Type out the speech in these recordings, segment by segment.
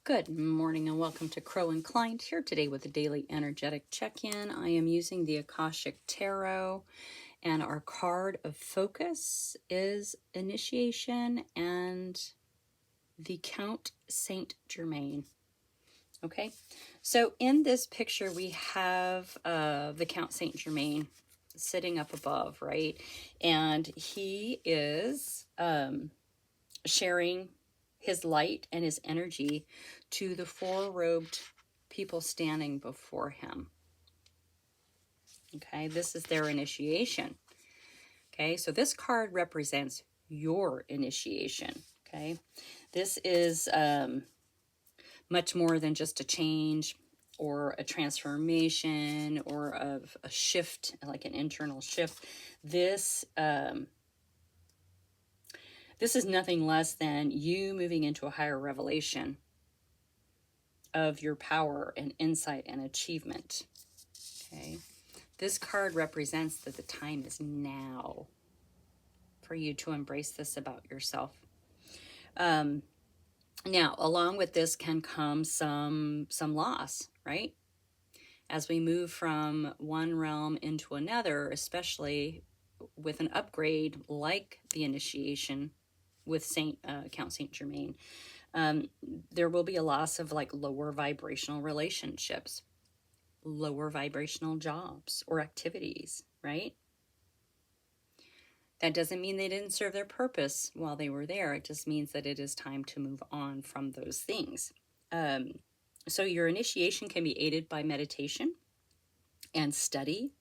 Good morning and welcome to Crow and Client here today with a daily energetic check-in. I am using the Akashic Tarot and our card of focus is Initiation and the Count Saint Germain. Okay, so in this picture we have the Count Saint Germain sitting up above, right? And he is sharing his light and his energy to the four-robed people standing before him. Okay, this is their initiation. Okay, so this card represents your initiation. Okay, this is much more than just a change or a transformation or a shift, like an internal shift. This is nothing less than you moving into a higher revelation of your power and insight and achievement. Okay, this card represents that the time is now for you to embrace this about yourself. Now, along with this can come some loss, right? As we move from one realm into another, especially with an upgrade like the initiation with Count Saint Germain, there will be a loss of like lower vibrational relationships, lower vibrational jobs or activities, right? That doesn't mean they didn't serve their purpose while they were there. It just means that it is time to move on from those things. So your initiation can be aided by meditation and study,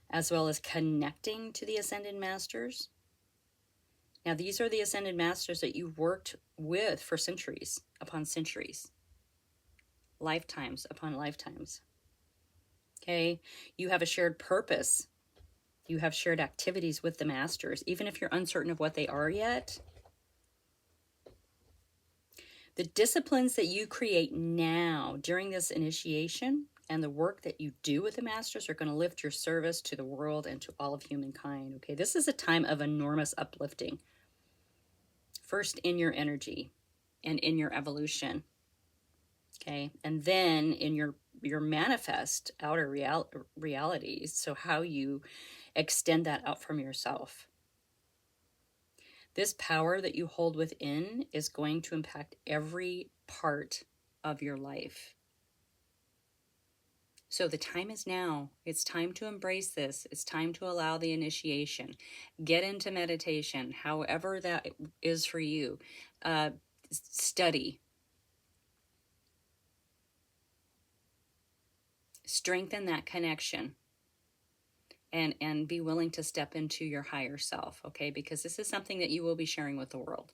as well as connecting to the Ascended Masters. Now, these are the Ascended Masters that you've worked with for centuries upon centuries, lifetimes upon lifetimes. Okay, you have a shared purpose. You have shared activities with the Masters, even if you're uncertain of what they are yet. The disciplines that you create now during this initiation and the work that you do with the Masters are going to lift your service to the world and to all of humankind. Okay, this is a time of enormous uplifting. First in your energy and in your evolution. Okay, and then in your manifest outer realities. So how you extend that out from yourself. This power that you hold within is going to impact every part of your life. So the time is now. It's time to embrace this. It's time to allow the initiation. Get into meditation, however that is for you. Study. Strengthen that connection. And be willing to step into your higher self, okay? Because this is something that you will be sharing with the world.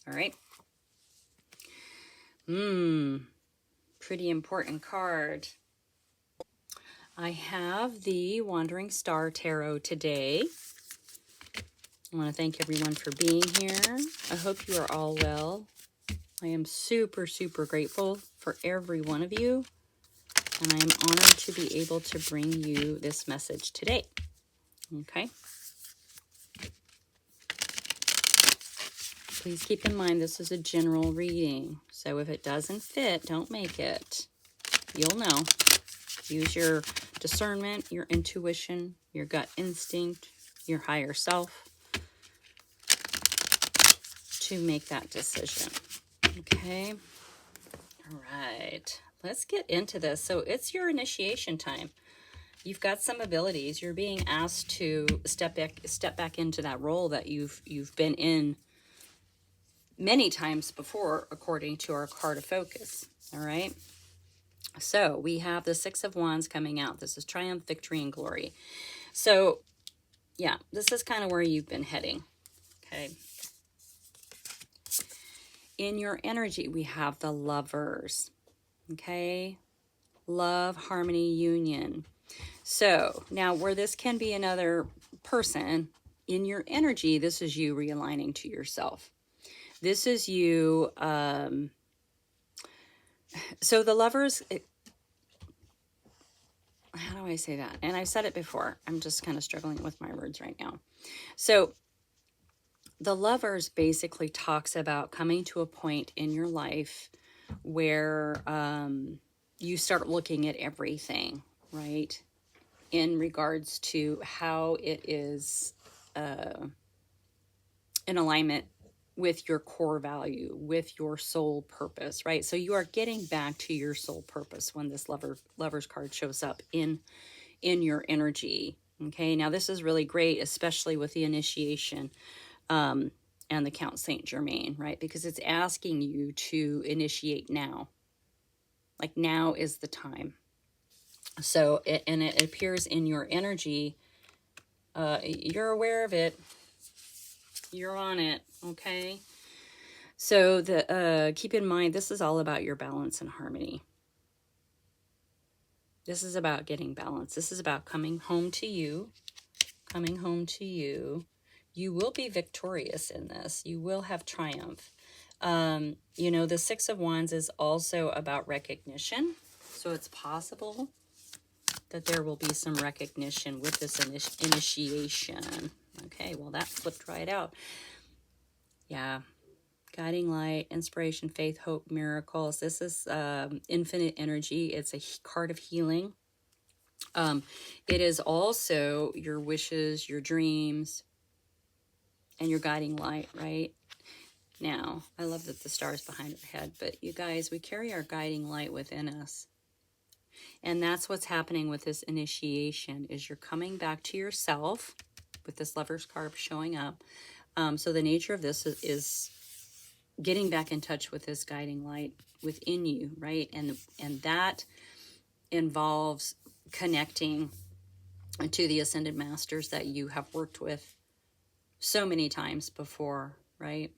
All right? Pretty important card. I have the Wandering Star Tarot today. I want to thank everyone for being here. I hope you are all well. I am super, super grateful for every one of you. And I am honored to be able to bring you this message today. Okay? Please keep in mind this is a general reading. So if it doesn't fit, don't make it. You'll know. Use your discernment, your intuition, your gut instinct, your higher self to make that decision. Okay? All right. Let's get into this. So it's your initiation time. You've got some abilities. You're being asked to step back into that role that you've been in many times before, according to our card of focus. All right. So we have the Six of Wands coming out. This is triumph, victory, and glory. So yeah, this is kind of where you've been heading. Okay. In your energy, we have the Lovers. Okay. Love, harmony, union. So now where this can be another person, in your energy, this is you realigning to yourself. This is you. So the Lovers, how do I say that? And I've said it before. I'm just kind of struggling with my words right now. So the Lovers basically talks about coming to a point in your life where you start looking at everything, right, in regards to how it is in alignment with your core value, with your soul purpose, right? So you are getting back to your soul purpose when this lover's card shows up in your energy. Okay, now this is really great, especially with the initiation and the Count Saint Germain, right? Because it's asking you to initiate now. Like now is the time. So, it appears in your energy. You're aware of it. You're on it, okay? So keep in mind, this is all about your balance and harmony. This is about getting balance. This is about coming home to you. Coming home to you. You will be victorious in this. You will have triumph. You know, the Six of Wands is also about recognition. So it's possible that there will be some recognition with this initiation. Okay, well, that flipped right out. Yeah. Guiding light, inspiration, faith, hope, miracles. This is infinite energy. It's a card of healing. It is also your wishes, your dreams, and your guiding light, right? Now, I love that the star is behind her head, but you guys, we carry our guiding light within us. And that's what's happening with this initiation, is you're coming back to yourself with this Lover's card showing up. So the nature of this is getting back in touch with this guiding light within you, right? And that involves connecting to the Ascended Masters that you have worked with so many times before, right?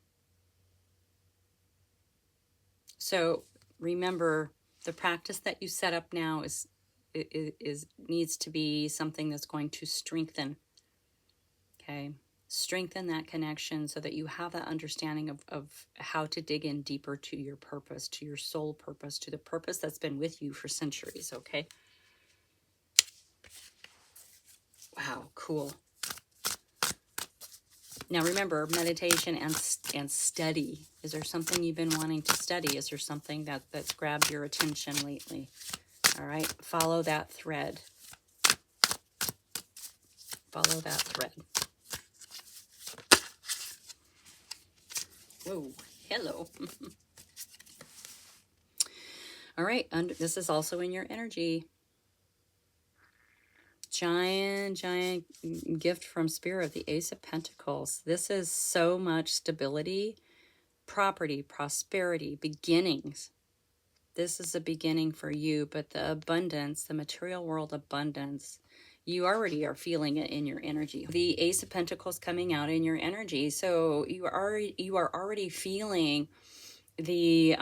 So remember, the practice that you set up now needs to be something that's going to strengthen, okay? Strengthen that connection so that you have that understanding of how to dig in deeper to your purpose, to your soul purpose, to the purpose that's been with you for centuries, okay? Wow, cool. Now remember, meditation and study. Is there something you've been wanting to study? Is there something that's grabbed your attention lately? All right, follow that thread. Follow that thread. Whoa, hello. All right, this is also in your energy. Giant gift from Spirit, the Ace of Pentacles. This is so much stability, property, prosperity, beginnings. This is a beginning for you, but the abundance, the material world abundance, you already are feeling it in your energy. The Ace of Pentacles coming out in your energy. So you are already feeling the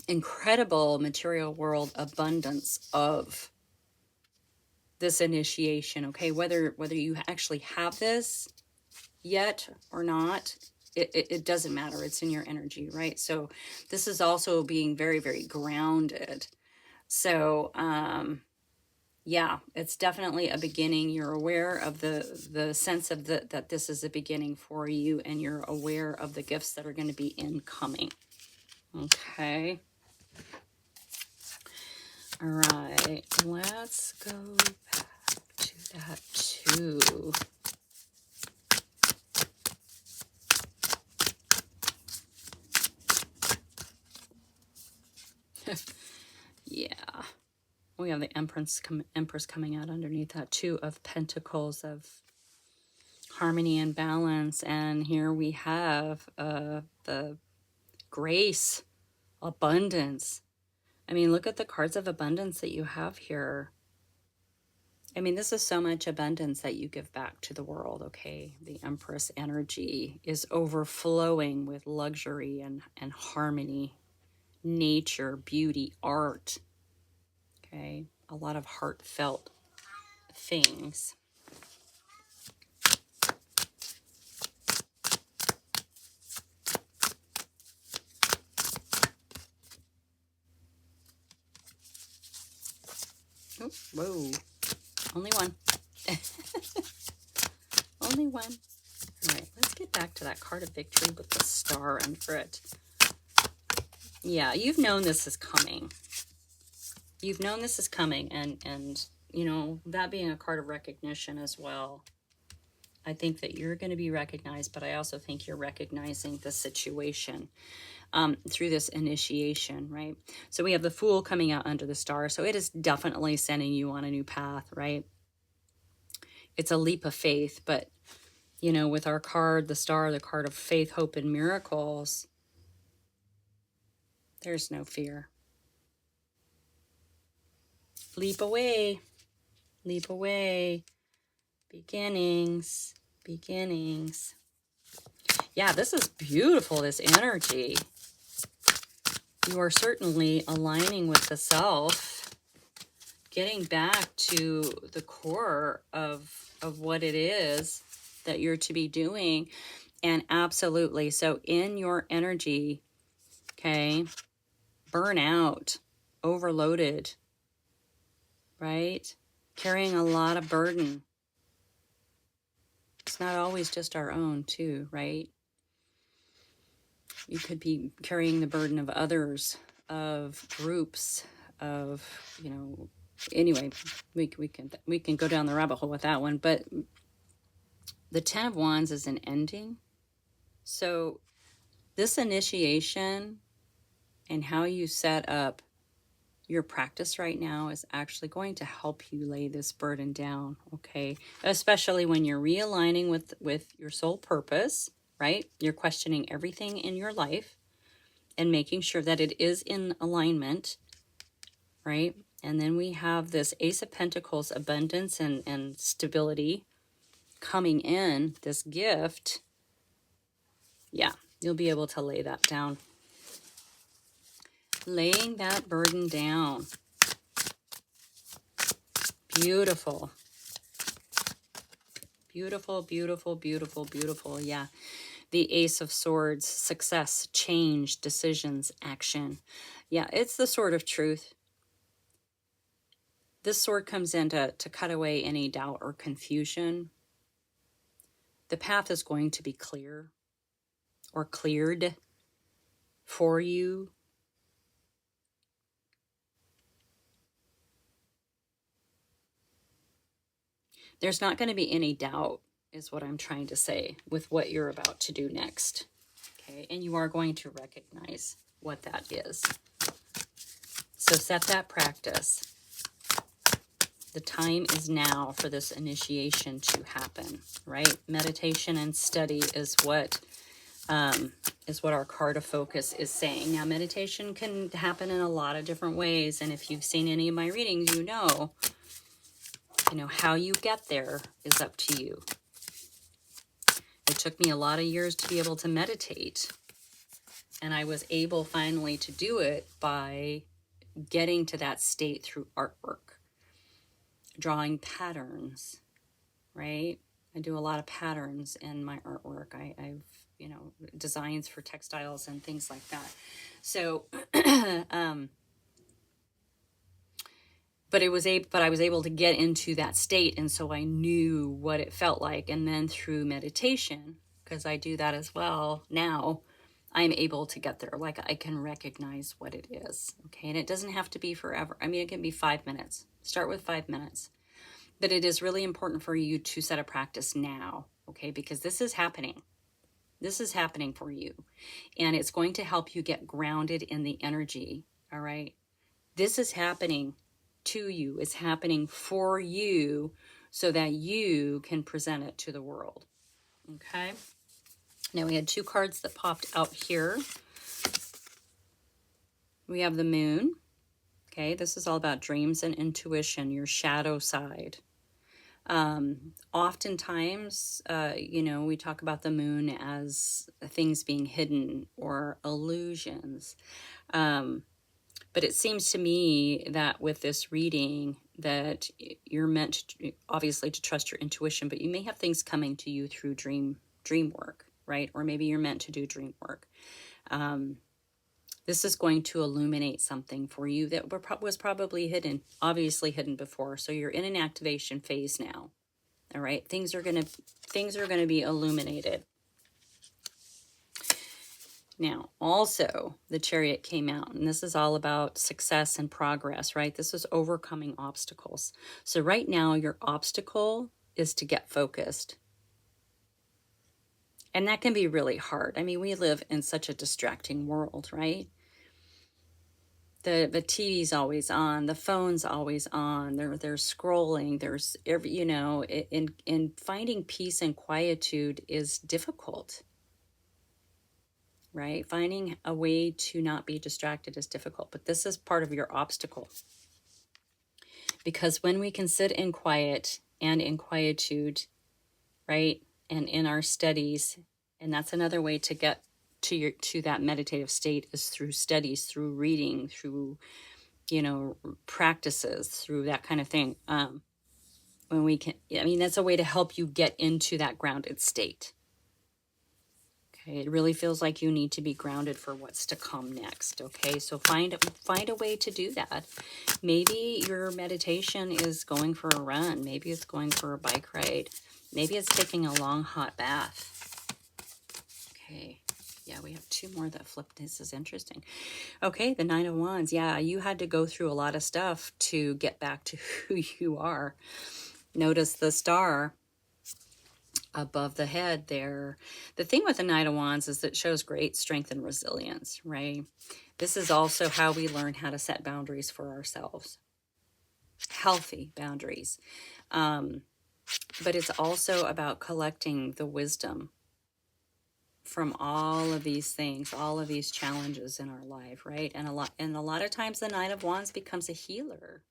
incredible material world abundance of this initiation, okay? Whether you actually have this yet or not, it doesn't matter. It's in your energy, right? So this is also being very, very grounded. So, yeah, it's definitely a beginning. You're aware of the sense of that this is a beginning for you, and you're aware of the gifts that are going to be incoming. Okay. All right. Let's go back to that too. Yeah. We have the Empress coming out underneath that, Two of Pentacles, of harmony and balance. And here we have the grace, abundance. I mean, look at the cards of abundance that you have here. I mean, this is so much abundance that you give back to the world, okay? The Empress energy is overflowing with luxury and harmony, nature, beauty, art. Okay, a lot of heartfelt things. Oh, whoa, only one. Only one. All right, let's get back to that card of victory with the star under it. Yeah, you've known this is coming. You've known this is coming, and you know, that being a card of recognition as well. I think that you're going to be recognized, but I also think you're recognizing the situation through this initiation, right? So we have the Fool coming out under the star. So it is definitely sending you on a new path, right? It's a leap of faith, but, you know, with our card, the star, the card of faith, hope, and miracles, there's no fear. Leap away, leap away. Beginnings, beginnings. Yeah, this is beautiful, this energy. You are certainly aligning with the self, getting back to the core of what it is that you're to be doing. And absolutely, so in your energy, okay, burnout, overloaded, right? Carrying a lot of burden. It's not always just our own, too, right? You could be carrying the burden of others, of groups, of, you know, anyway, we can go down the rabbit hole with that one. But the Ten of Wands is an ending. So this initiation and how you set up your practice right now is actually going to help you lay this burden down, okay? Especially when you're realigning with your soul purpose, right? You're questioning everything in your life and making sure that it is in alignment, right? And then we have this Ace of Pentacles, abundance and stability coming in, this gift. Yeah, you'll be able to lay that down. Laying that burden down. Beautiful. Beautiful, beautiful, beautiful, beautiful. Yeah. The Ace of Swords, success, change, decisions, action. Yeah, it's the sword of truth. This sword comes in to cut away any doubt or confusion. The path is going to be clear or cleared for you. There's not going to be any doubt, is what I'm trying to say, with what you're about to do next. Okay, and you are going to recognize what that is. So set that practice. The time is now for this initiation to happen, right? Meditation and study is what our card of focus is saying. Now, meditation can happen in a lot of different ways, and if you've seen any of my readings, you know how you get there is up to you. It took me a lot of years to be able to meditate, and I was able finally to do it by getting to that state through artwork, drawing patterns, right? I do a lot of patterns in my artwork. I've designs for textiles and things like that. So, but I was able to get into that state, and so I knew what it felt like. And then through meditation, because I do that as well now, I'm able to get there. Like, I can recognize what it is. Okay, and it doesn't have to be forever. I mean, it can be 5 minutes. Start with 5 minutes. But it is really important for you to set a practice now, okay? Because this is happening. This is happening for you. And it's going to help you get grounded in the energy, all right? This is happening to you. It's happening for you so that you can present it to the world, okay? Now, we had 2 cards that popped out here. We have the Moon, okay? This is all about dreams and intuition, your shadow side. Oftentimes, we talk about the moon as things being hidden or illusions. But it seems to me that with this reading that you're meant to, obviously, to trust your intuition, but you may have things coming to you through dream work, right? Or maybe you're meant to do dream work. This is going to illuminate something for you that was probably hidden, obviously hidden before. So you're in an activation phase now. All right, things are gonna be illuminated. Now, also, the Chariot came out, and this is all about success and progress, right? This is overcoming obstacles. So right now, your obstacle is to get focused. And that can be really hard. I mean, we live in such a distracting world, right? The TV's always on, the phone's always on. They're scrolling. There's every, in finding peace and quietude is difficult, right? Finding a way to not be distracted is difficult, but this is part of your obstacle. Because when we can sit in quiet and in quietude, right, and in our studies, and that's another way to get to that meditative state is through studies, through reading, through practices, through that kind of thing. When we can, I mean, that's a way to help you get into that grounded state. Okay, it really feels like you need to be grounded for what's to come next. Okay, so find a way to do that. Maybe your meditation is going for a run. Maybe it's going for a bike ride. Maybe it's taking a long hot bath. Okay. Yeah, we have two more that flipped. This is interesting. Okay, the Nine of Wands. Yeah, you had to go through a lot of stuff to get back to who you are. Notice the star above the head there. The thing with the Knight of Wands is that it shows great strength and resilience, right? This is also how we learn how to set boundaries for ourselves. Healthy boundaries. But it's also about collecting the wisdom from all of these things, all of these challenges in our life, right? And a lot of times the Knight of Wands becomes a healer.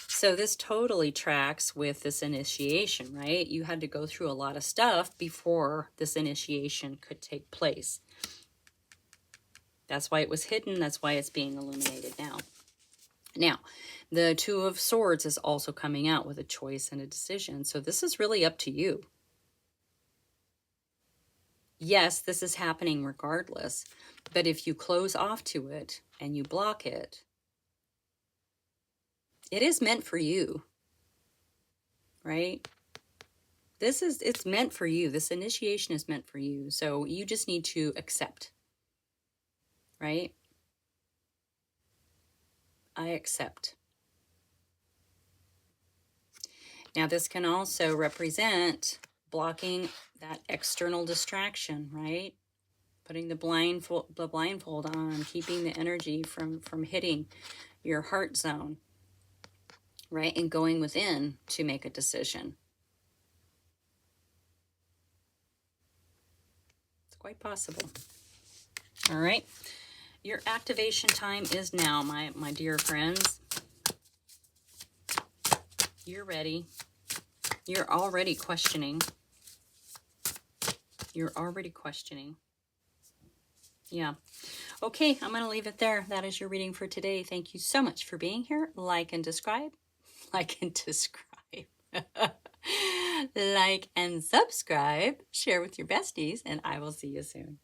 So this totally tracks with this initiation, right? You had to go through a lot of stuff before this initiation could take place. That's why it was hidden. That's why it's being illuminated now. Now, the Two of Swords is also coming out with a choice and a decision. So this is really up to you. Yes, this is happening regardless, but if you close off to it and you block it, it is meant for you, right? It's meant for you. This initiation is meant for you. So you just need to accept, right? I accept. Now, this can also represent blocking that external distraction, right? Putting the blindfold on, keeping the energy from hitting your heart zone, right? And going within to make a decision. It's quite possible. All right. Your activation time is now, my dear friends. You're ready. You're already questioning. You're already questioning. Yeah. Okay, I'm going to leave it there. That is your reading for today. Thank you so much for being here. Like and subscribe. Like and subscribe. Like and subscribe. Share with your besties, and I will see you soon.